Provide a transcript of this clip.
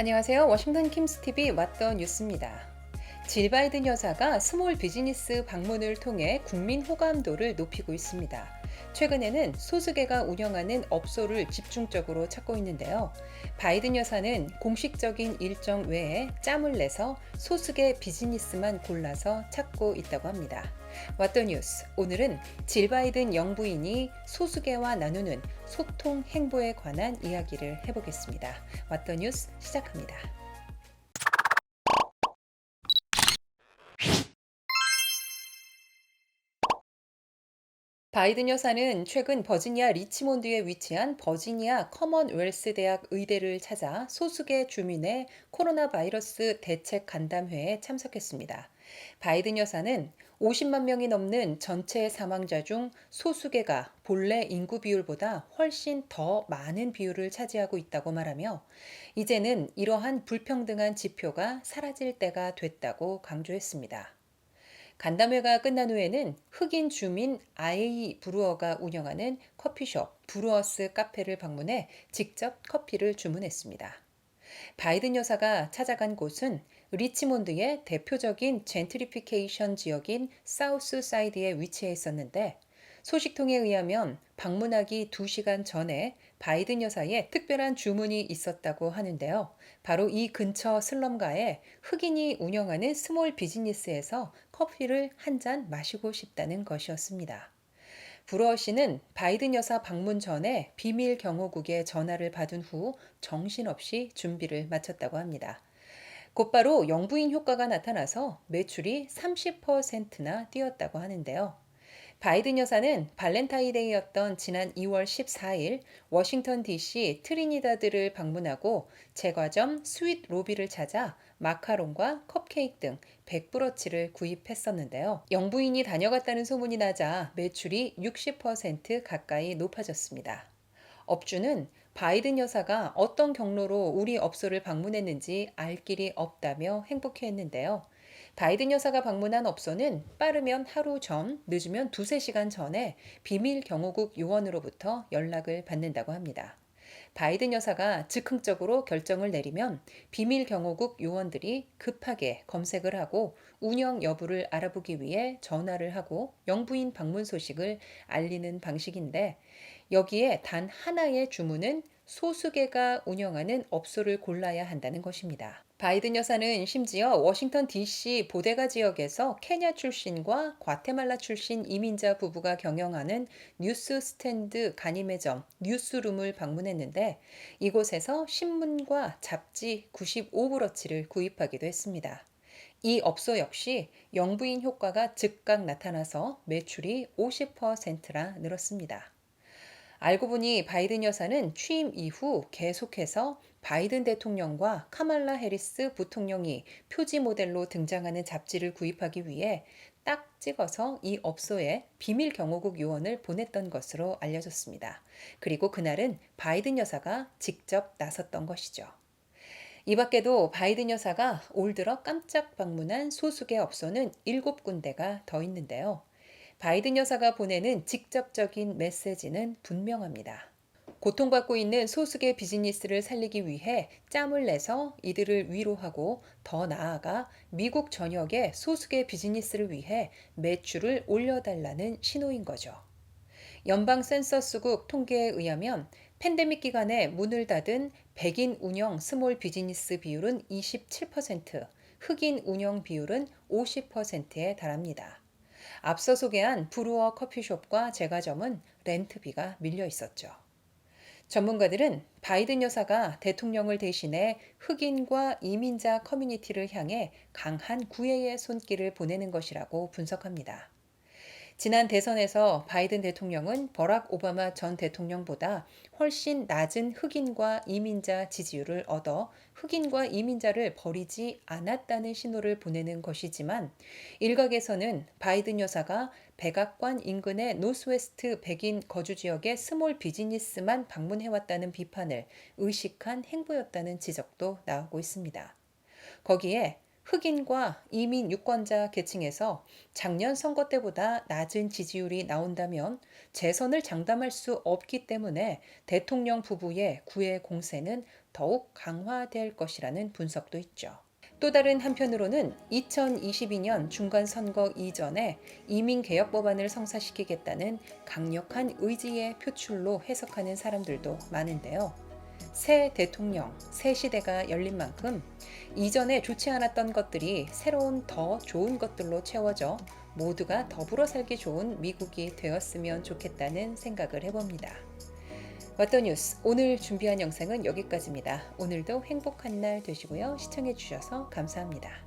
안녕하세요. 워싱턴 킴스TV 왓더 뉴스입니다. 질 바이든 여사가 스몰 비즈니스 방문을 통해 국민 호감도를 높이고 있습니다. 최근에는 소수계가 운영하는 업소를 집중적으로 찾고 있는데요. 바이든 여사는 공식적인 일정 외에 짬을 내서 소수계 비즈니스만 골라서 찾고 있다고 합니다. 왓더 뉴스, 오늘은 질 바이든 영부인이 소수계와 나누는 소통 행보에 관한 이야기를 해보겠습니다. 왓더 뉴스 시작합니다. 바이든 여사는 최근 버지니아 리치몬드에 위치한 버지니아 커먼웰스 대학 의대를 찾아 소수계 주민의 코로나 바이러스 대책 간담회에 참석했습니다. 바이든 여사는 50만 명이 넘는 전체 사망자 중 소수계가 본래 인구 비율보다 훨씬 더 많은 비율을 차지하고 있다고 말하며 이제는 이러한 불평등한 지표가 사라질 때가 됐다고 강조했습니다. 간담회가 끝난 후에는 흑인 주민 아에이 브루어가 운영하는 커피숍 브루어스 카페를 방문해 직접 커피를 주문했습니다. 바이든 여사가 찾아간 곳은 리치몬드의 대표적인 젠트리피케이션 지역인 사우스 사이드에 위치해 있었는데 소식통에 의하면 방문하기 2시간 전에 바이든 여사의 특별한 주문이 있었다고 하는데요. 바로 이 근처 슬럼가에 흑인이 운영하는 스몰 비즈니스에서 커피를 한 잔 마시고 싶다는 것이었습니다. 브루어 씨는 바이든 여사 방문 전에 비밀 경호국에 전화를 받은 후 정신없이 준비를 마쳤다고 합니다. 곧바로 영부인 효과가 나타나서 매출이 30%나 뛰었다고 하는데요. 바이든 여사는 발렌타인데이였던 지난 2월 14일 워싱턴 DC 트리니다드를 방문하고 제과점 스윗 로비를 찾아 마카롱과 컵케이크 등 100브러치를 구입했었는데요. 영부인이 다녀갔다는 소문이 나자 매출이 60% 가까이 높아졌습니다. 업주는 바이든 여사가 어떤 경로로 우리 업소를 방문했는지 알 길이 없다며 행복해했는데요. 바이든 여사가 방문한 업소는 빠르면 하루 전, 늦으면 두세 시간 전에 비밀 경호국 요원으로부터 연락을 받는다고 합니다. 바이든 여사가 즉흥적으로 결정을 내리면 비밀 경호국 요원들이 급하게 검색을 하고 운영 여부를 알아보기 위해 전화를 하고 영부인 방문 소식을 알리는 방식인데 여기에 단 하나의 주문은 소수계가 운영하는 업소를 골라야 한다는 것입니다. 바이든 여사는 심지어 워싱턴 DC 보데가 지역에서 케냐 출신과 과테말라 출신 이민자 부부가 경영하는 뉴스 스탠드 간이매점 뉴스룸을 방문했는데 이곳에서 신문과 잡지 95브러치를 구입하기도 했습니다. 이 업소 역시 영부인 효과가 즉각 나타나서 매출이 50%나 늘었습니다. 알고 보니 바이든 여사는 취임 이후 계속해서 바이든 대통령과 카말라 해리스 부통령이 표지 모델로 등장하는 잡지를 구입하기 위해 딱 찍어서 이 업소에 비밀 경호국 요원을 보냈던 것으로 알려졌습니다. 그리고 그날은 바이든 여사가 직접 나섰던 것이죠. 이 밖에도 바이든 여사가 올 들어 깜짝 방문한 소수계 업소는 7군데가 더 있는데요. 바이든 여사가 보내는 직접적인 메시지는 분명합니다. 고통받고 있는 소수계 비즈니스를 살리기 위해 짬을 내서 이들을 위로하고 더 나아가 미국 전역의 소수계 비즈니스를 위해 매출을 올려달라는 신호인 거죠. 연방 센서스국 통계에 의하면 팬데믹 기간에 문을 닫은 백인 운영 스몰 비즈니스 비율은 27%, 흑인 운영 비율은 50%에 달합니다. 앞서 소개한 브루어 커피숍과 제과점은 렌트비가 밀려 있었죠. 전문가들은 바이든 여사가 대통령을 대신해 흑인과 이민자 커뮤니티를 향해 강한 구애의 손길을 보내는 것이라고 분석합니다. 지난 대선에서 바이든 대통령은 버락 오바마 전 대통령보다 훨씬 낮은 흑인과 이민자 지지율을 얻어 흑인과 이민자를 버리지 않았다는 신호를 보내는 것이지만 일각에서는 바이든 여사가 백악관 인근의 노스웨스트 백인 거주 지역의 스몰 비즈니스만 방문해왔다는 비판을 의식한 행보였다는 지적도 나오고 있습니다. 거기에 흑인과 이민 유권자 계층에서 작년 선거 때보다 낮은 지지율이 나온다면 재선을 장담할 수 없기 때문에 대통령 부부의 구애 공세는 더욱 강화될 것이라는 분석도 있죠. 또 다른 한편으로는 2022년 중간선거 이전에 이민개혁 법안을 성사시키겠다는 강력한 의지의 표출로 해석하는 사람들도 많은데요. 새 대통령, 새 시대가 열린 만큼 이전에 좋지 않았던 것들이 새로운 더 좋은 것들로 채워져 모두가 더불어 살기 좋은 미국이 되었으면 좋겠다는 생각을 해봅니다. 왓더뉴스 오늘 준비한 영상은 여기까지입니다. 오늘도 행복한 날 되시고요. 시청해주셔서 감사합니다.